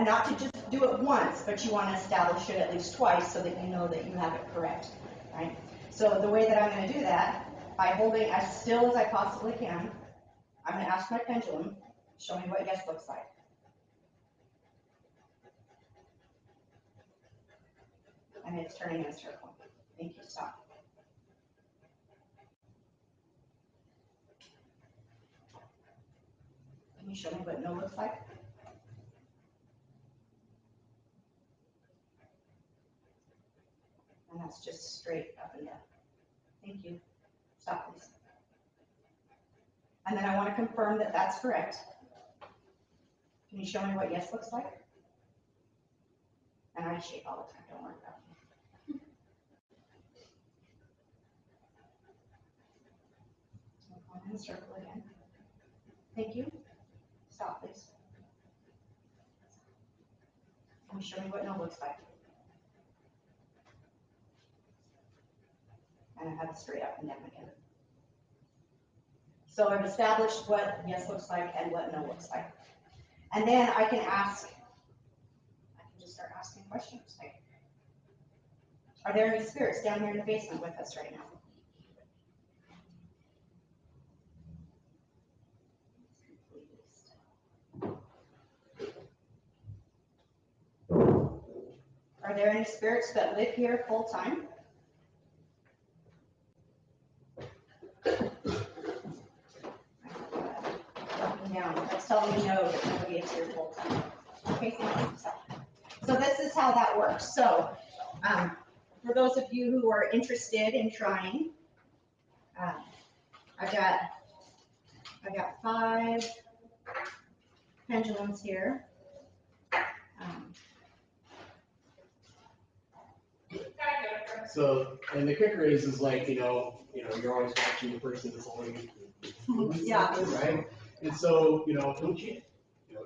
and not to just do it once, but you want to establish it at least twice so that you know that you have it correct, right? So the way that I'm going to do that, by holding as still as I possibly can, I'm going to ask my pendulum, show me what yes looks like. And it's turning in a circle. Thank you, stop. Can you show me what no looks like? And that's just straight up and down. Thank you. Stop, please. And then I want to confirm that that's correct. Can you show me what yes looks like? And I shake all the time, don't worry about it. So go in the circle again. Thank you. Stop, please. Can you show me what no looks like? And I have it straight up and down again. So I've established what yes looks like and what no looks like. And then I can just start asking questions like, are there any spirits down here in the basement with us right now? Are there any spirits that live here full time? Down. That's telling me no, that nobody is here full time. Okay, so this is how that works. So for those of you who are interested in trying, I've got 5 pendulums here. So, and the kicker is like, you're always watching the person that's holding Yeah. Right? And so, don't cheat.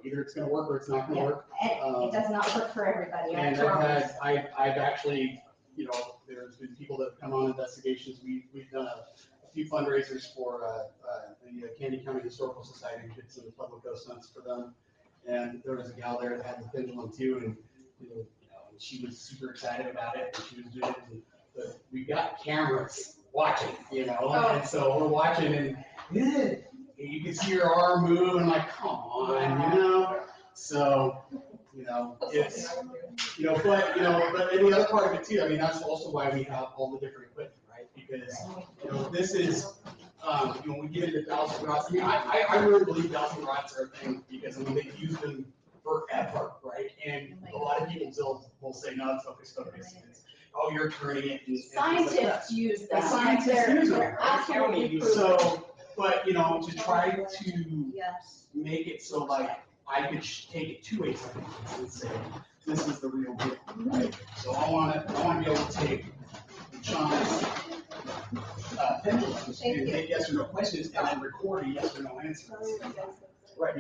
Either it's going to work or it's not going to work. It does not work for everybody. And I've actually, there's been people that have come on investigations. We've done a few fundraisers for the Candy County Historical Society. We did some public ghost hunts for them. And there was a gal there that had the pendulum too, and she was super excited about it. And she was doing it. But we got cameras watching, and so we're watching, and you can see her arm move, and like, come on, So, it's, but and the other part of it too. I mean, that's also why we have all the different equipment, right? Because this is, when we get into dowsing rods. I mean, I really believe dowsing rods are a thing because they've used them forever, right? And a lot of people will say, no, it's focus. It's, oh, you're turning it. Scientists use them. Scientists use them. Absolutely. So, but to try to make it so like I could take it to a scientist and say, this is the real deal, right? So I want to be able to take Sean's pendulums and make yes or no questions and then record a yes or no answer. Right,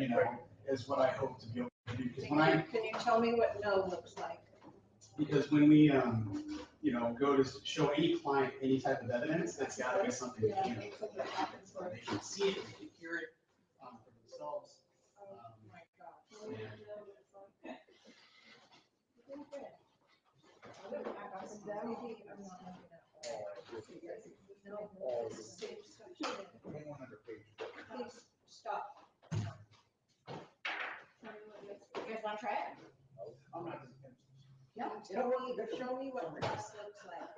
is what I hope to be able to do. Because can you tell me what no looks like? Because when we, go to show any client any type of evidence, that's got to be something that happens where they can see it, they can hear it for themselves. Oh my gosh. Please stop. You guys want to try it? I'm not. No. Show me what this looks like.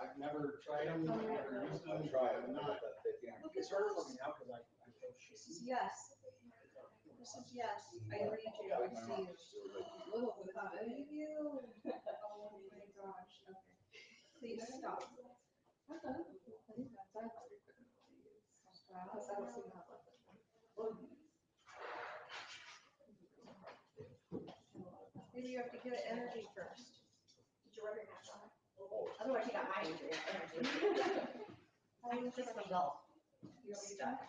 I've never tried them. I've never used them. Look, it's harder for me now because I feel shit. This is yes. This is yes. I read you. I see you. Little bit of you. Oh my gosh. Okay. Please stop. Maybe you have to get energy first. Did you rub your hands on it? Otherwise, you got my energy. I'm just a dull. Stuck.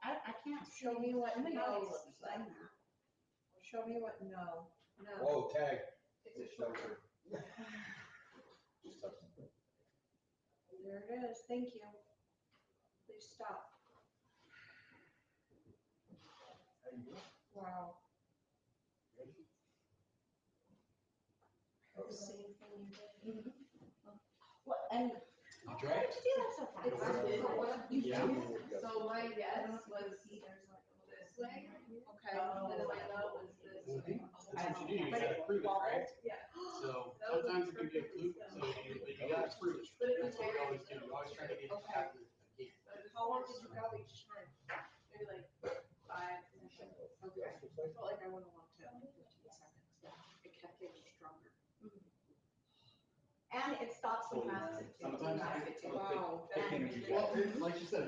I can't Show me what Somebody no else looks like. Show me what no. No. Whoa, tag. It's a shorter. There it is. Thank you. Please stop. Wow. The same thing you did. Mhm. What, and You how tried? did you do that so fast? Yeah. So my guess was this way, okay, and then my note was this way. That's what you do, you But gotta prove it, right? Yeah. So sometimes it can be a fluke, so you gotta prove it. That's what we always do, we always try to get it to happen again. How long did you go each time? Maybe like 5 minutes. Okay. I felt like I went a long time, 15 seconds. It kept getting stronger. And it stops when you ask it to. Sometimes I Ask it to. Wow. Well, like you said,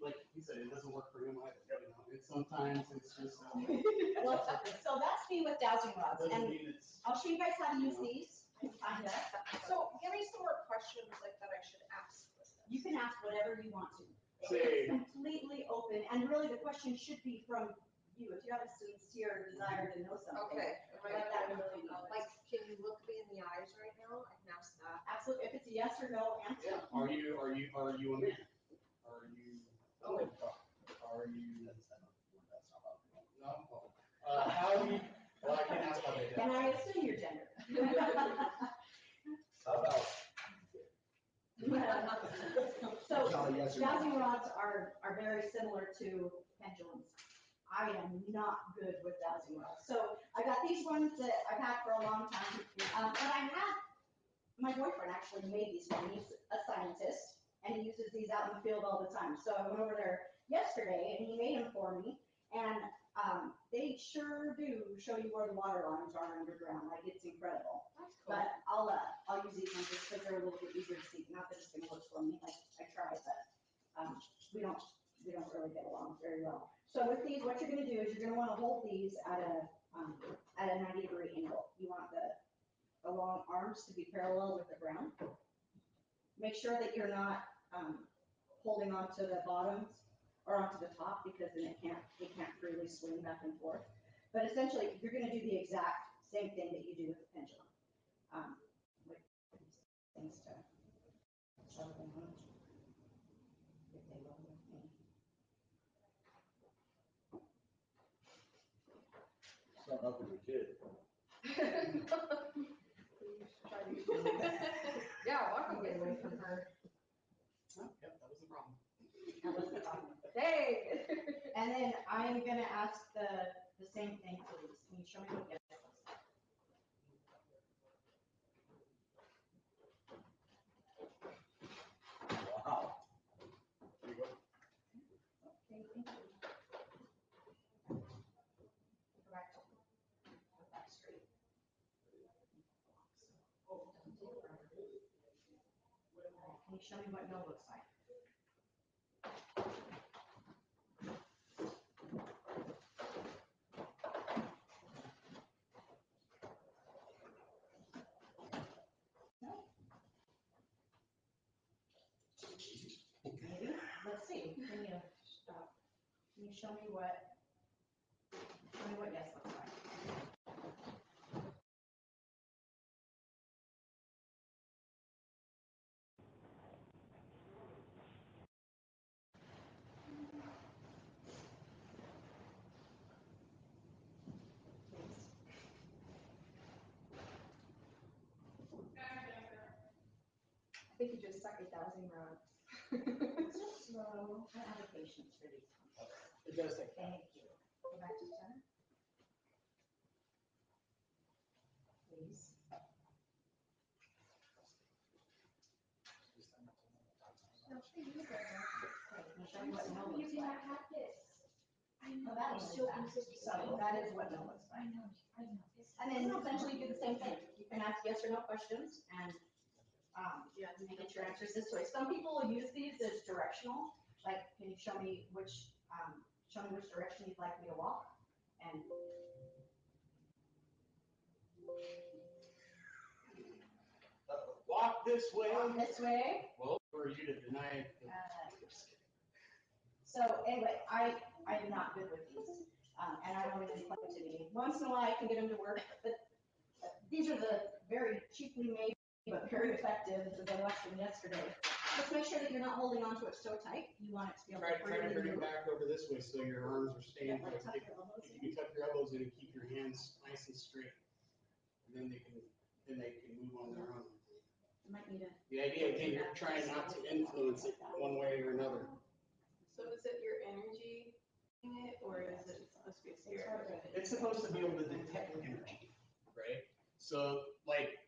like he said, it doesn't work for him either, you know, it's sometimes it's just, Well, so that's me with dowsing rods, doesn't and mean it's. I'll show you guys how to use these. Kinda. So give me some more questions like that I should ask with this. You can ask whatever you want to. Say- It's completely open, and really the question should be from you. If you have a sincere desire to know something. Okay. Let that be known. Like, can you look me in the eyes right now? I can ask that. Absolutely, if it's a yes or no answer. Yeah, are you a man? Are you? Are you? No? How do you, well, I can't ask how they. Can I assume your gender? So dowsing rods are very similar to pendulums. I am not good with dowsing rods. So I got these ones that I've had for a long time. But I had, my boyfriend actually made these for me. He's a scientist and he uses these out in the field all the time. So I went over there yesterday and he made them for me. And they sure do show you where the water lines are underground. Like, it's incredible. That's cool. But I'll use these ones just because they're a little bit easier to see. Not that it's gonna work for me, like, I tried, but, we don't really get along very well. So with these, what you're gonna do is you're gonna wanna hold these at a 90-degree angle. You want the long arms to be parallel with the ground. Make sure that you're not, holding onto the bottoms or onto the top, because then it can't freely swing back and forth. But essentially, you're gonna do the exact same thing that you do with the pendulum. With things to settle them on, if they will with me. Starting up with your kid. Yeah, walk away from her. Oh, yep, that was the problem. That was the problem. Dang. And then I'm gonna ask the same thing, please. Can you show me what yes looks like? Wow. Okay, thank you. Go back straight. Oh, doesn't take forever. Can you show me what no looks like? No? Maybe, let's see, can you stop? Can you show me what yes looks like? Please. I think you just suck 1,000 rods. Just slow, I don't have the patience for these. It does take. Thank you. Go back to center. Please. No, she used Okay, can you show me what no You looks do not like? have this. I No, know. that I one is still that. use it. So that is what no looks like. I know. And then essentially do the same thing. You can ask yes or no questions and, Yeah. you get your answers this way. Some people will use these as directional, like, can you show me which direction you'd like me to walk? And Walk this way. walk this way. Well, for you to deny. So anyway, I'm not good with these, and I don't even claim to be. Once in a while I can get them to work, but these are the very cheaply made, but very effective, as I watched them yesterday. Just make sure that you're not holding onto it so tight. You want it to be able to Try to bring freely it move. back over this way so your arms are Yeah, staying. like If tuck your elbows in. you can tuck your elbows in and keep your hands nice and straight, and then they can move on their own. You might need a. The idea, again, you're trying not to influence it one way or another. So is it your energy in it, or is it supposed to be a spirit? It's supposed to be able to detect energy, right? So like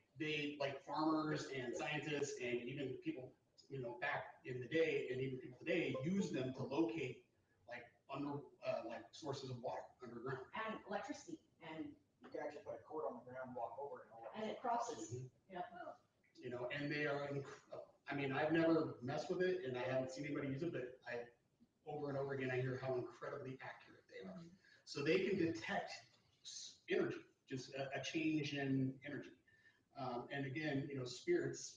farmers and scientists and even people, back in the day and even people today use them to locate like sources of water underground. And electricity, and You can actually put a cord on the ground, walk over it, and all that. it crosses. Yeah. And they are, I mean, I've never messed with it and I haven't seen anybody use it, but over and over again, I hear how incredibly accurate they are. So they can detect energy, just a change in energy. And again, spirits,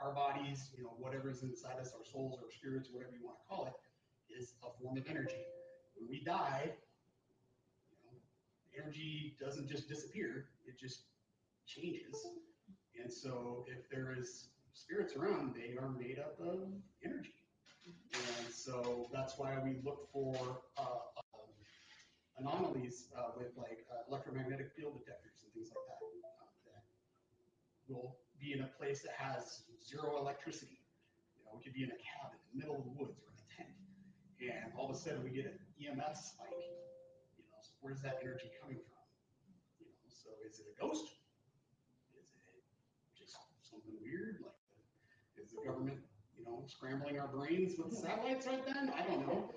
our bodies, whatever's inside us, our souls, our spirits, whatever you want to call it, is a form of energy. When we die, energy doesn't just disappear, it just changes. And so if there is spirits around, they are made up of energy. And so that's why we look for anomalies with electromagnetic field detectors and things like that, that will be in a place that has zero electricity. We could be in a cabin in the middle of the woods or in a tent, and all of a sudden we get an EMF spike. So where's that energy coming from? So is it a ghost? Is it just something weird? Like, is the government, scrambling our brains with satellites right then? I don't know.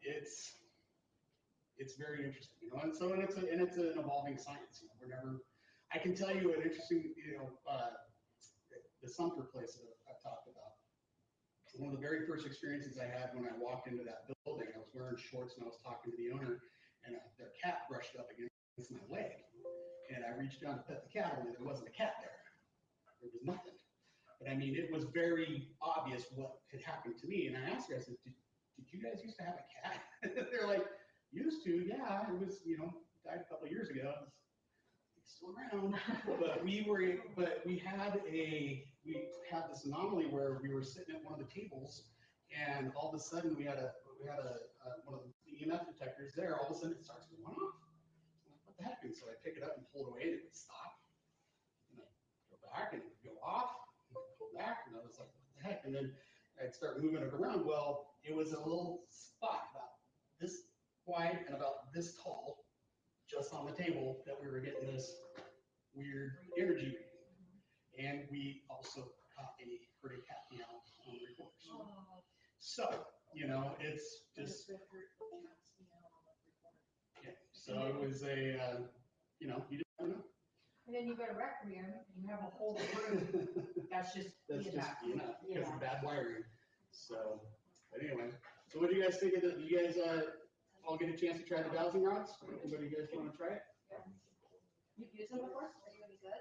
It's very interesting, and so it's an evolving science. I can tell you an interesting, the Sumter place that I've talked about. One of the very first experiences I had when I walked into that building, I was wearing shorts and I was talking to the owner, and their cat brushed up against my leg. And I reached down to pet the cat, and there wasn't a cat there. There was nothing. But I mean, it was very obvious what had happened to me. And I asked her, I said, did you guys used to have a cat? They're like, used to, yeah. It was, died a couple of years ago. It's still around. But we had this anomaly where we were sitting at one of the tables, and all of a sudden we had one of the EMF detectors there. All of a sudden it starts going off. I'm like, what the heck? And so I pick it up and pull it away, and it would stop. And I go back, and it would go off. And I'd go back, and I was like, what the heck? And then I'd start moving it around. Well, it was a little spot about this wide and about this tall, just on the table, that we were getting this weird energy reading. And we also heard a cat meow on the recorder. So, it's just, yeah. So it was you just don't know. And then you go to Requiem, and you have a whole room that's just That's just, EMF. because of bad wiring. So, but anyway, so what do you guys think of it? You guys all get a chance to try the dowsing rods? Anybody, you guys want to try it? You've used them before? Are you any good?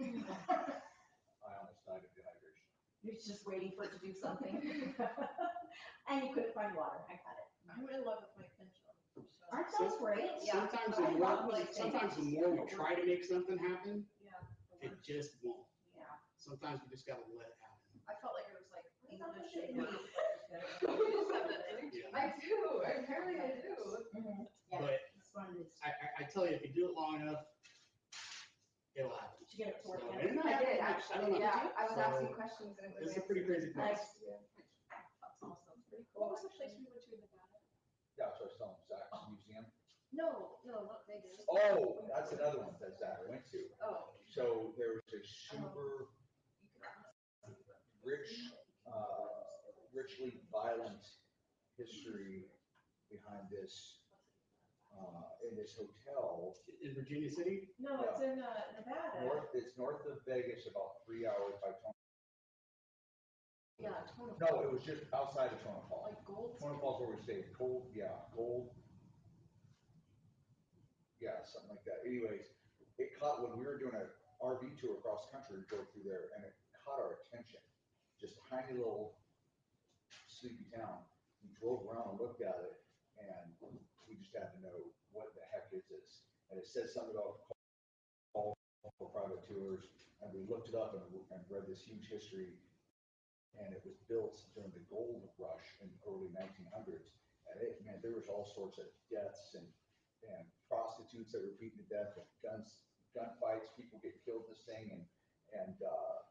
I almost died of dehydration. You're just waiting for it to do something. And you couldn't find water. I got it. I'm in love with my pendulum. Aren't those great? Yeah. Sometimes the more we try to make something happen, Yeah. it just won't. Yeah. Sometimes we just gotta let it happen. I felt like it was like English and You just have that energy. Yeah. I do, apparently I do. Yeah, But this one is, I tell you, if you do it long enough, it'll happen. did you get it to work? So, yet? it might I happen did much, I actually, don't know. yeah, I was So, asking questions and it was. It's a pretty crazy place. Nice. That's awesome, pretty What cool. was the place we went to in Nevada? Yeah, that's what I was telling Zach's museum. No, not Vegas. Oh, that's another one that Zach went to. Oh. So there was a super rich, richly violent history behind this, in this hotel. In Virginia City, No, it's in Nevada. It's north of Vegas, about 3 hours by Tonopah. Yeah, Tonopah. No, it was just outside of Tonopah. Like gold. Tonopah's where we stayed. Gold, yeah, something like that. Anyways, it caught when we were doing an RV tour across country, we drove through there, and it caught our attention. Just tiny little sleepy town. We drove around and looked at it, and we just had to know what the heck is this. And it said something about call for private tours, and we looked it up and read this huge history. And it was built during the gold rush in early 1900s. And it, man, there was all sorts of deaths and prostitutes that were beaten to death, and gunfights, people get killed in this thing, and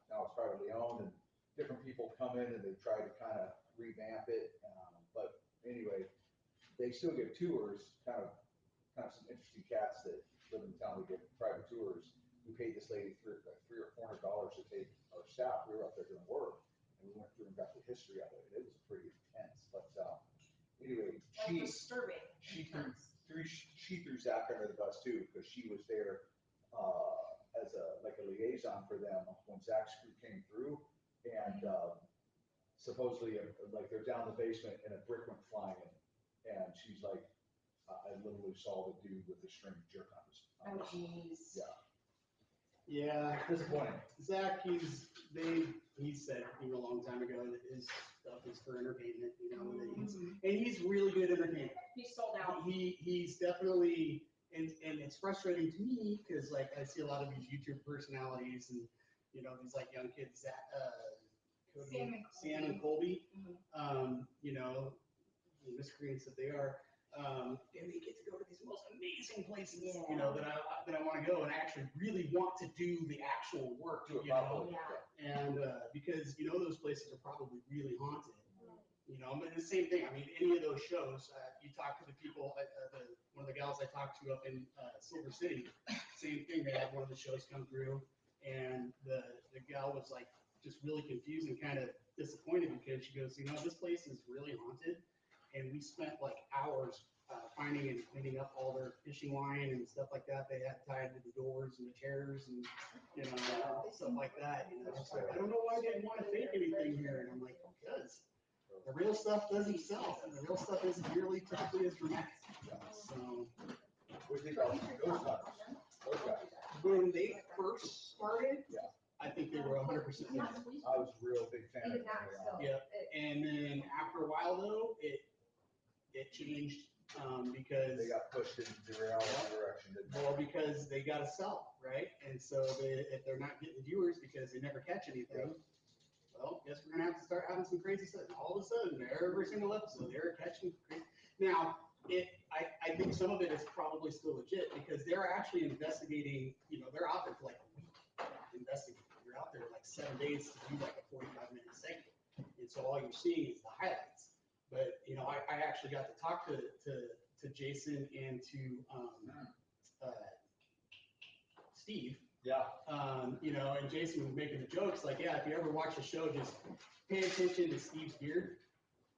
now it's privately owned, and different people come in and they try to kind of revamp it. But anyway, they still give tours, kind of some interesting cats that live in town. We get private tours. We paid this lady $300 or $400 to take our staff. We were up there doing work, and we went through and got the history of it. It was pretty intense. But anyway, Like disturbing. she threw Zach under the bus too, because she was there as a liaison for them when Zach's crew came through, and supposedly like they're down the basement and a brick went flying in, and she's like, I literally saw the dude with the string jerk on his. Oh, jeez. Yeah, Yeah, disappointing. Zach, he said a long time ago that his stuff is for entertainment, and he's really good entertainment. He's sold out. He's definitely, and it's frustrating to me because like I see a lot of these YouTube personalities and these like young kids that Sam and Colby, the miscreants that they are. And they get to go to these most amazing places, that I want to go, and I actually really want to do the actual work, and because those places are probably really haunted, but the same thing. I mean, any of those shows, you talk to the people, one of the gals I talked to up in Silver City, same thing. They had one of the shows come through, and the gal was like just really confused and kind of disappointed because she goes, this place is really haunted. And we spent like hours finding and cleaning up all their fishing line and stuff like that. They had tied to the doors and the chairs and stuff like that. It's like, I don't know why they didn't want to fake anything here. And I'm like, because the real stuff doesn't sell, and the real stuff isn't nearly typically as dramatic. So What do you think about those guys? Those guys. when they first started, Yeah. I think they were 100%. I was a real big fan of Even them. that still. Yeah, and then after a while though, it changed because They got pushed in the reality direction, didn't they? well, because they got to sell, right? And so if they're not getting viewers because they never catch anything, well, guess we're gonna have to start having some crazy stuff. All of a sudden, every single episode, they're catching crazy. Now, I think some of it is probably still legit because they're actually investigating. They're out there for like a week investigating. You're out there like 7 days to do like a 45-minute segment, and so all you're seeing is the highlights. But I actually got to talk to Jason and to Steve. Yeah. And Jason was making the jokes like, yeah, if you ever watch the show, just pay attention to Steve's beard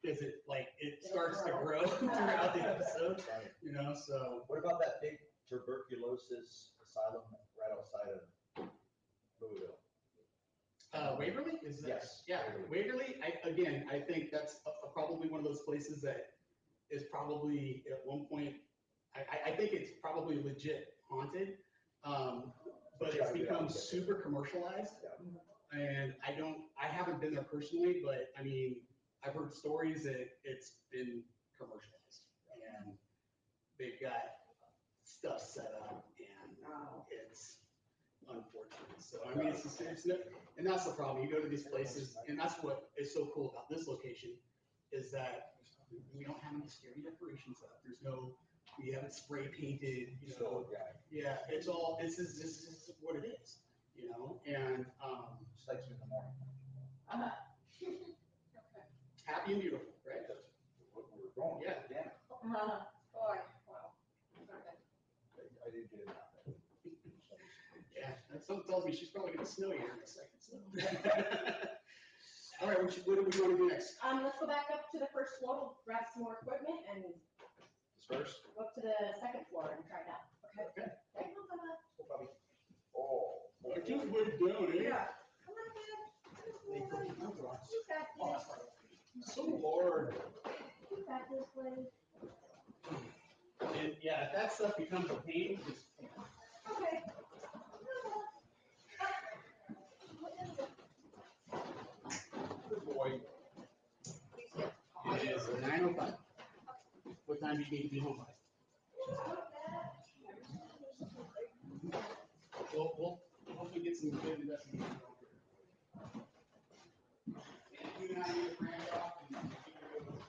because it starts to grow throughout the episode. Right. So What about that big tuberculosis asylum right outside of Louisville? Waverly is that? Yes. Yeah, Waverly. I think that's probably one of those places that is probably at one point. I think it's probably legit haunted, but it's become super commercialized. Yeah. And I haven't been there personally, but I mean, I've heard stories that it's been commercialized and they've got stuff set up and it's unfortunate. So I mean, it's no, and that's the problem. You go to these places, and that's what is so cool about this location is that we don't have any scary decorations up. We haven't spray painted, So, yeah. Yeah, it's all. This is what it is, and Just like in the morning. happy and beautiful, right? That's what we were going. Yeah. Damn it. Boy, wow. I didn't get it out there. Yeah, and something tells me she's probably gonna snow here in a second. So. All right, what do we want to do next? Let's go back up to the first floor, we'll grab some more equipment and Disperse. go up to the second floor and try that. Okay. Okay? Go, Bobby. Oh. I just went down, eh? Yeah. Come on, Dad. You got this. So Lord. You got this, buddy. And yeah, if that stuff becomes a pain, just Okay. Good boy. it is 9:05. What time do you need to be home by? hopefully get some good investigation going here. And you and I need to branch off and keep it going.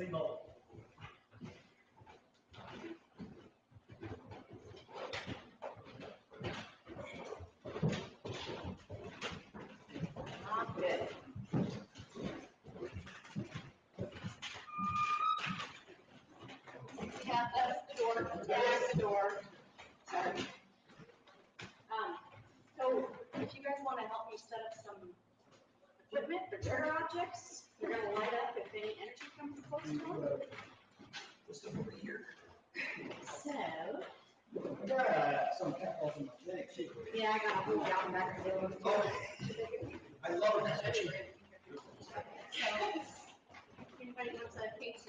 signal. Not good. Yeah, that's the door, that's the door. Sorry. So if you guys wanna help me set up some equipment, or objects, you're gonna light up if any energy comes close to them. What's the over here? So, Some chemicals in the clinic, too. yeah, I got a whole down back there. I love it. So, anybody wants a K2?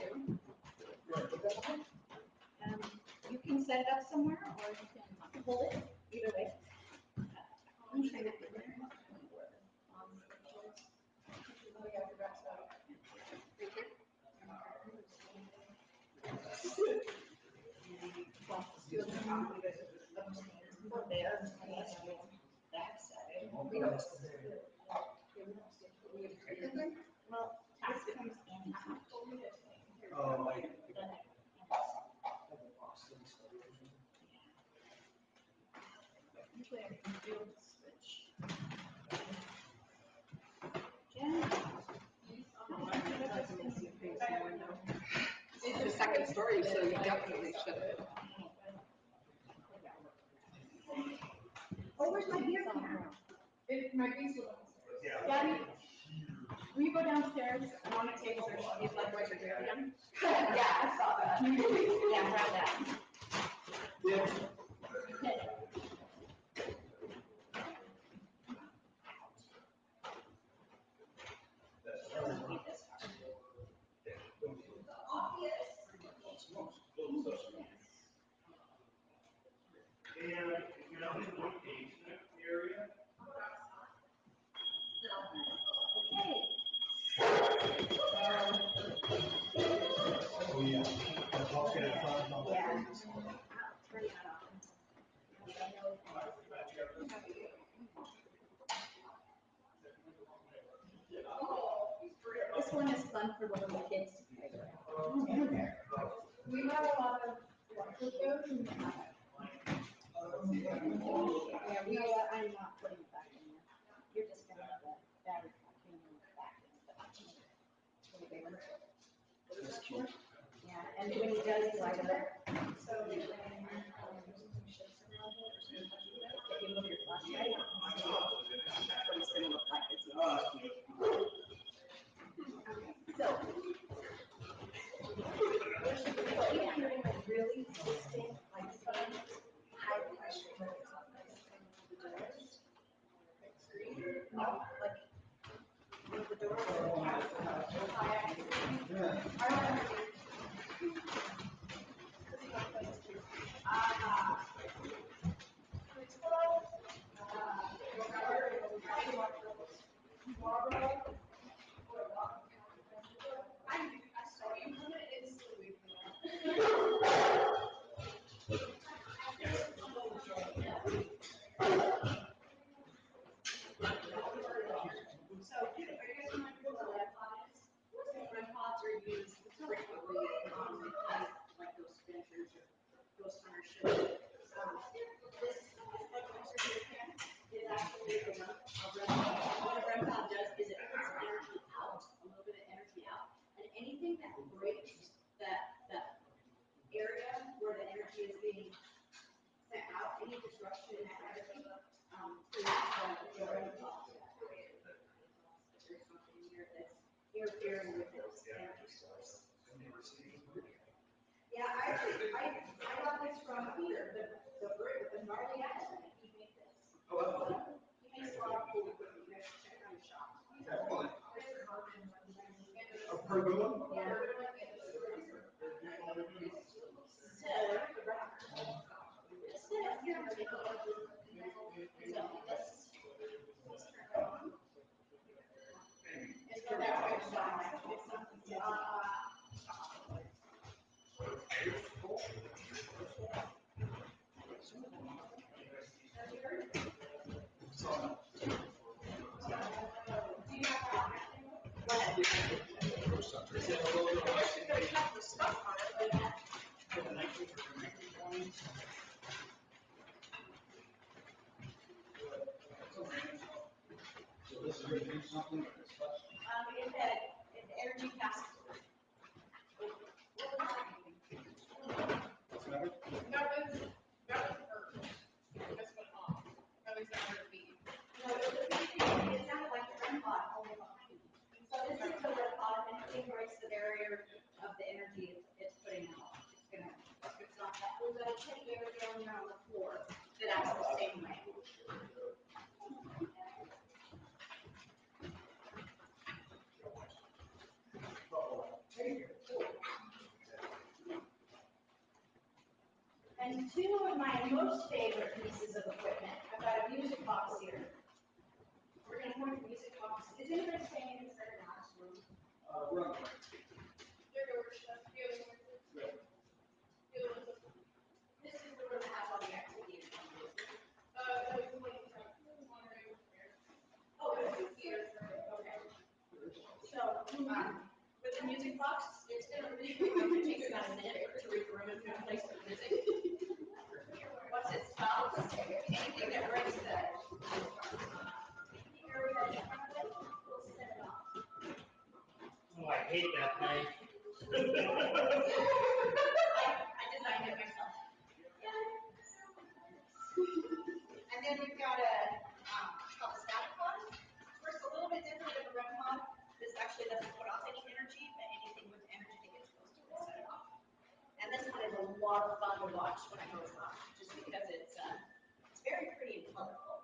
You can set it up somewhere, or you can hold it, either way. I'm trying to fit there. Oh, yeah, I forgot to. Well, tax comes in. Oh, like. Usually I can do the switch. Again. It's the second story, so you definitely should have. Oh, where's my beer can? It might be so. Gabby, will you go downstairs and on the table there's these like white beer can? Yeah, I saw that. Yeah, grab that. Oh, yeah. That's all good. Yeah. Turn that on. This one is fun for little kids to play with. We have a lot of work with those and Yeah, you know what, I'm not putting it back in there. You're just gonna have the battery pack in the back. Yeah, and when he does light up, so when you show some of it, if you move your flashlight, that's what it's gonna look like. So. What you're hearing is really distinct, like high pressure. No, like, with the doors. Pods are used frequently on like those ventures or ghost hunter ships. This is actually a REM pod. What a REM pod does is it puts energy out, a little bit of energy out, and anything that breaks that area where the energy is being sent out, any disruption in that energy, creates the REM pod. There's something here that's interfering with this energy source. Yeah, I got this from Peter, the gnarly ass, he made this. He makes a lot of cool equipment, you guys should check out his shop. A pretty good one? Yeah. to stop on it, but yeah. So this is gonna do something like this. If the energy passes. What's that? That was her. This went off. That was not her beat. No, it sounded like the REM pod only behind you. So this is the REM pod, and anything breaks the barrier of the energy it's putting out. It's not that, we've got a teddy bear down there on the floor that acts the same way. And two of my most favorite pieces of equipment, I've got a music box here. We're gonna point the music box. Is anybody staying in this very last room? Run. There goes stuff. This is the room that has all the activities. That was like, one right here. Oh, it's here. Okay. So, with the music box, it's gonna take about a minute to read the room and place the music. Once it stops, anything that breaks the area in front of it, we'll set it off. Oh, I hate that thing. I designed it myself. And then we've got it's called a static pod. Works a little bit different than a REM pod. This actually doesn't put off any energy, but anything with energy that gets close to it will set it off. And this one is a lot of fun to watch when it goes off, just because it's very pretty and colorful.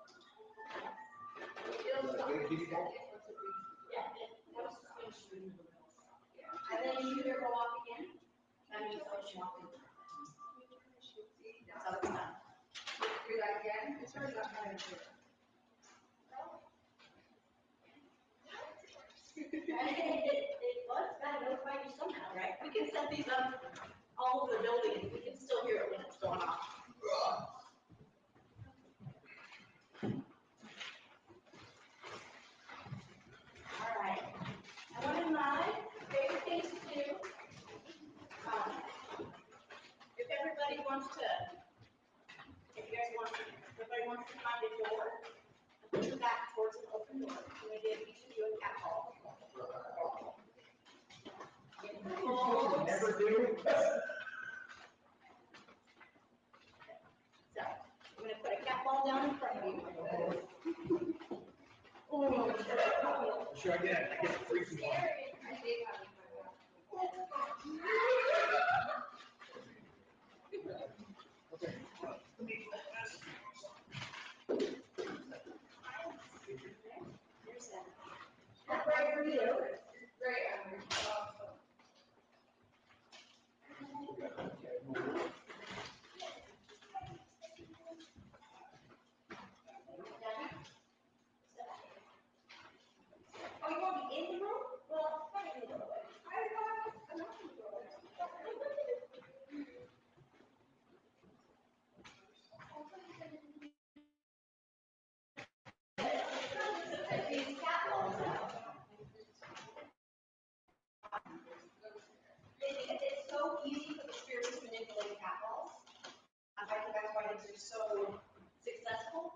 It'll stop. Yeah, it'll switch through the middle. And then you either go off again, that means I'll show you. That's how it's done. Do that again, it's really not gonna do it. Well, it's gotta notify you somehow, right? We can set these up all over the building, and we can still hear it when it's going off. All right. And one of my favorite things to do, if everybody wants to, everybody wants to find a door, and push it back towards an open door, I'm gonna give each of you a cat ball. Never do. So, I'm gonna put a cat ball down in front of you. Oh, Sure, I get the freezing one. Okay. there's that. That's right for you. Great, Oh, you want me in the room? Well, fine, in the doorway. I'm not in the doorway. These cat balls out. It's so easy for the spirits to manipulate cat balls. I think that's why these are so successful.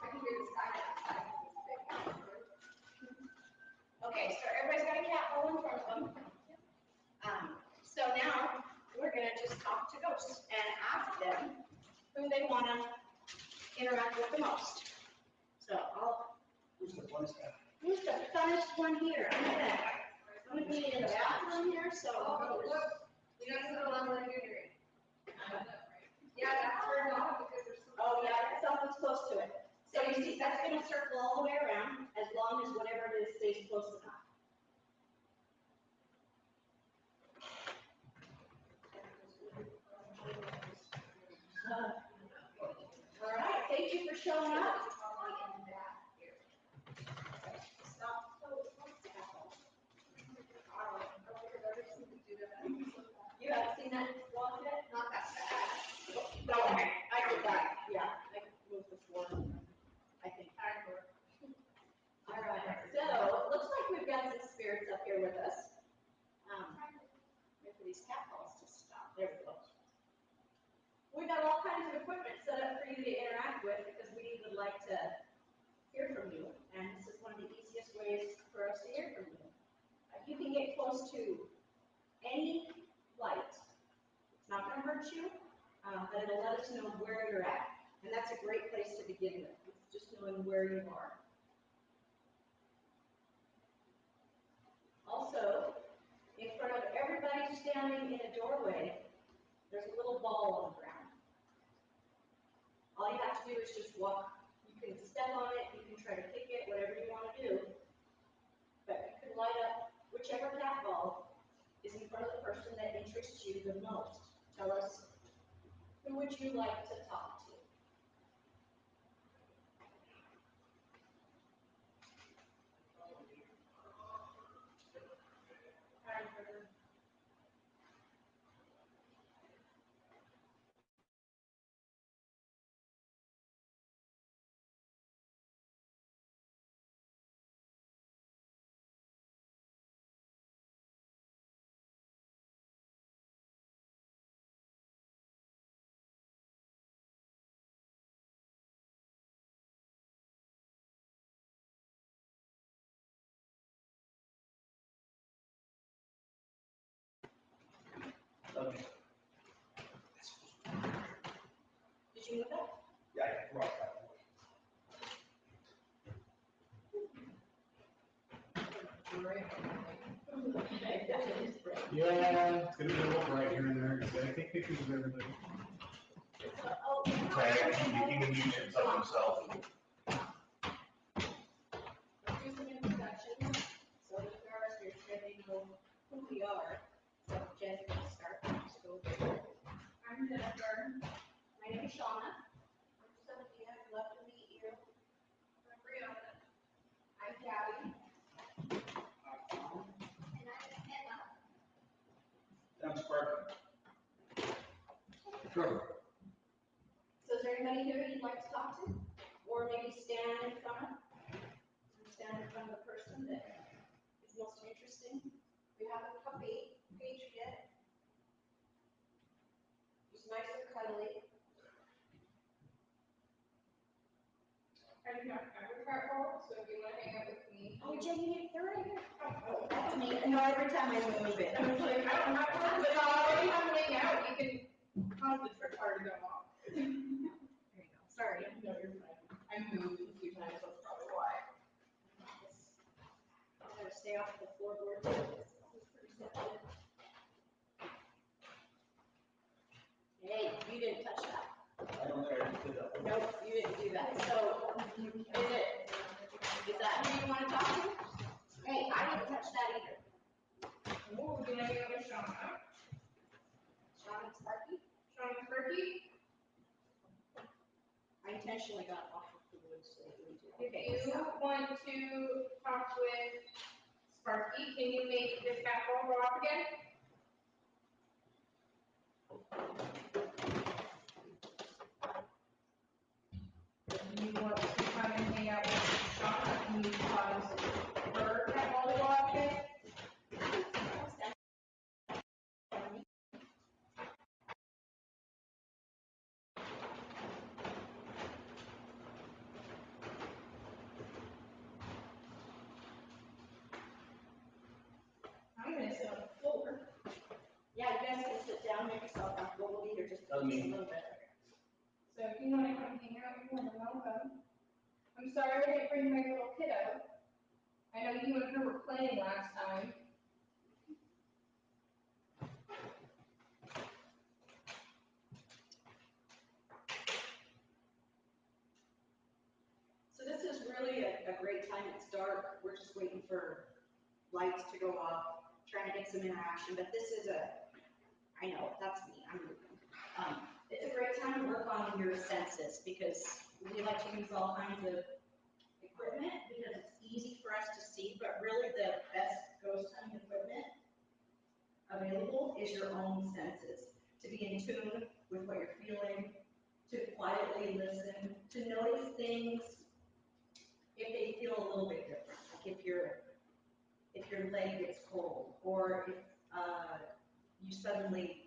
I can hear the sky. Okay, so everybody's got a cat ball in front of them. So now we're gonna just talk to ghosts and ask them who they wanna interact with the most. So Who's the funnest guy? who's the funnest one here? I'm gonna be in the bathroom here, so. Oh, look, we got some along with Henry. Yeah, that's turned off because there's some. Oh, yeah, that's something's close to it. So you see, that's gonna circle all the way around, as long as whatever it is stays close enough. All showing up? You haven't seen that walk yet? Not that fast. No, I did that, yeah, I moved before, I think. All right, so, looks like we've got some spirits up here with us. Wait for these cat calls to stop, there we go. We've got all kinds of equipment set up for you to interact with because we would like to hear from you. And this is one of the easiest ways for us to hear from you. You can get close to any light. It's not going to hurt you, but it'll let us know where you're at. And that's a great place to begin with, just knowing where you are. Also, in front of everybody standing in a doorway, there's a little ball on the ground. All you have to do is just walk. You can step on it, you can try to kick it, whatever you want to do. But you can light up whichever cat ball is in front of the person that interests you the most. Tell us, who would you like to talk to? Did you move that? Yeah, I brought that one. Okay, that is great. Yeah, it's gonna be a little bright here and there, so I take pictures of everybody. Oh, Okay, he can use it of himself. Let's do some introductions. So the first, you're sure they know who we are. So Jen, you can start. Just go over. I'm Jennifer. My name is Shauna. I'm Sophia. I'd love to meet you. I'm Brianna. I'm Gabby. And I'm Emma. I'm Sparky. Trevor. So is there anybody here you'd like to talk to? Or maybe stand in front of? Stand in front of the person that is most interesting. We have a puppy, Patriot. He's nice and cuddly. I do not have a cat hole, so if you want to hang out with me. Oh, Jenny, they're right here. Oh, that's me. No, every time I move it. I was like, I don't have one, but I'll come hang out, you can cause the trip hard to go off. There you go. Sorry. No, you're fine. I moved a few times, that's probably why. I'm gonna stay off the floorboard. This is pretty sensitive. Hey, you didn't touch that. I don't think I just did that. Nope, you didn't do that. So, is that who you want to talk to? Hey, I didn't touch that either. Oh, can I go with Shauna? Sean and Sparky? Shauna Sparky? I intentionally got off of the wood so that we do. If you want to talk with Sparky, can you make this cat ball go off again? If you want to come and hang out with Shauna, can you cause her cat ball to go off again? I'm gonna sit on the floor. Yeah, you guys can sit down, make yourself comfortable. We'll be here just a little bit. So if you wanna come hang out, you're more than welcome. I'm sorry I didn't bring my little kiddo. I know you and her were playing last time. So this is really a great time. It's dark. We're just waiting for lights to go off, trying to get some interaction. But this is I know, that's me. I'm moving. It's a great time to work on your senses because we like to use all kinds of equipment because it's easy for us to see, but really the best ghost hunting equipment available is your own senses. To be in tune with what you're feeling, to quietly listen, to notice things if they feel a little bit different. Like if your leg gets cold, or if you suddenly,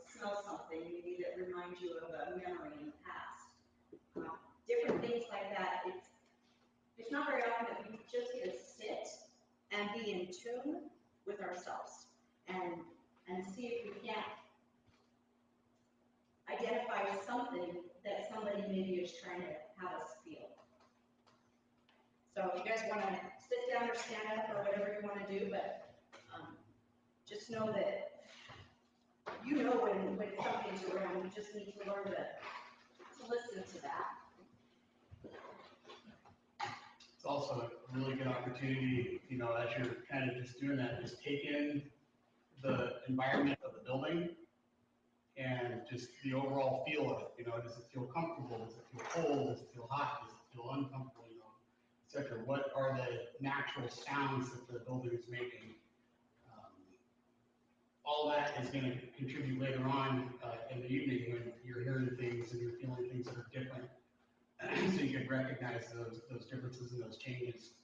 smell something maybe that reminds you of a memory in the past. Different things like that. It's not very often that we just get to sit and be in tune with ourselves and see if we can't identify something that somebody maybe is trying to have us feel. So if you guys want to sit down or stand up or whatever you want to do, but just know that when something's around, you just need to learn to listen to that. It's also a really good opportunity, as you're kind of just doing that, just take in the environment of the building and just the overall feel of it. Does it feel comfortable? Does it feel cold? Does it feel hot? Does it feel uncomfortable? Et cetera. What are the natural sounds that the building is making? All that is going to contribute later on in the evening when you're hearing things and you're feeling things that are different, so you can recognize those differences and those changes.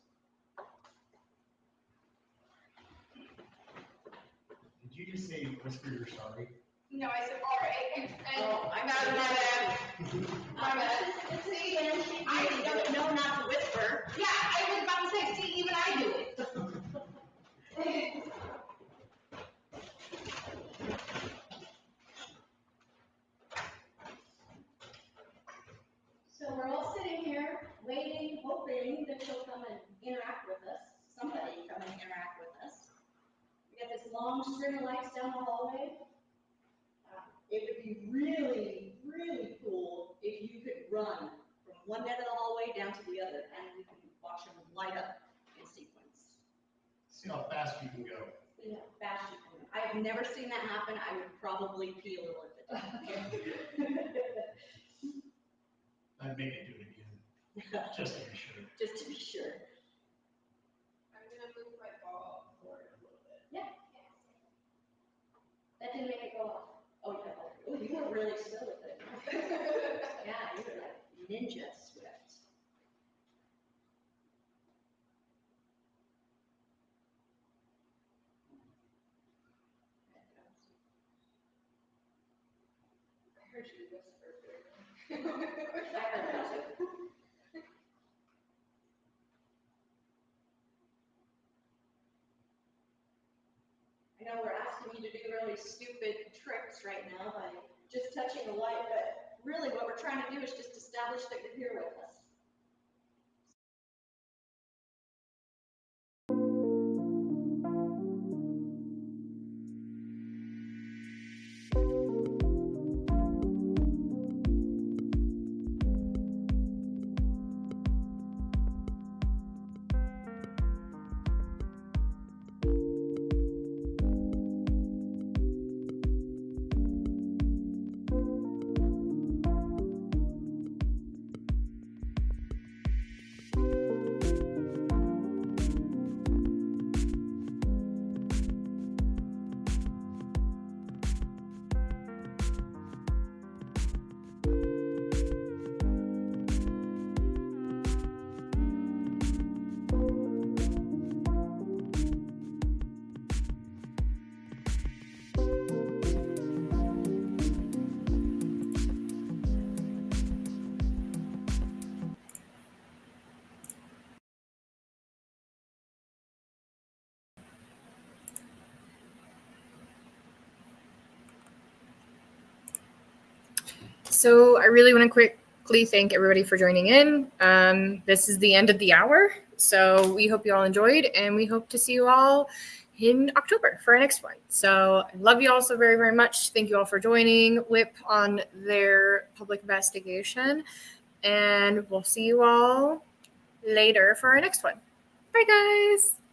Did you just say whisper you're sorry? No, I said, all right, and I'm my bad. See, I don't know not to whisper. Yeah, I was about to say, see, even I do it. So we're all sitting here, waiting, hoping that she'll come and interact with us. Somebody come and interact with us. We got this long string of lights down the hallway. It would be really, really cool if you could run from one end of the hallway down to the other, and we can watch them light up in sequence. See how fast you can go. See how fast you can. I've never seen that happen. I would probably pee a little at the time. I'd make it do it again, just to be sure. Just to be sure. I'm gonna move my ball forward a little bit. Yeah. That didn't make it go off. Oh, yeah. Oh, you were really slow with it. Yeah, you were like ninja swift. I heard you whisper through. I heard that too. I know we're asking you to do really stupid tricks right now by just touching the light, but really what we're trying to do is just establish that you're here with us. So I really want to quickly thank everybody for joining in. This is the end of the hour. So we hope you all enjoyed, and we hope to see you all in October for our next one. So I love you all so very, very much. Thank you all for joining WHIP on their public investigation. And we'll see you all later for our next one. Bye, guys.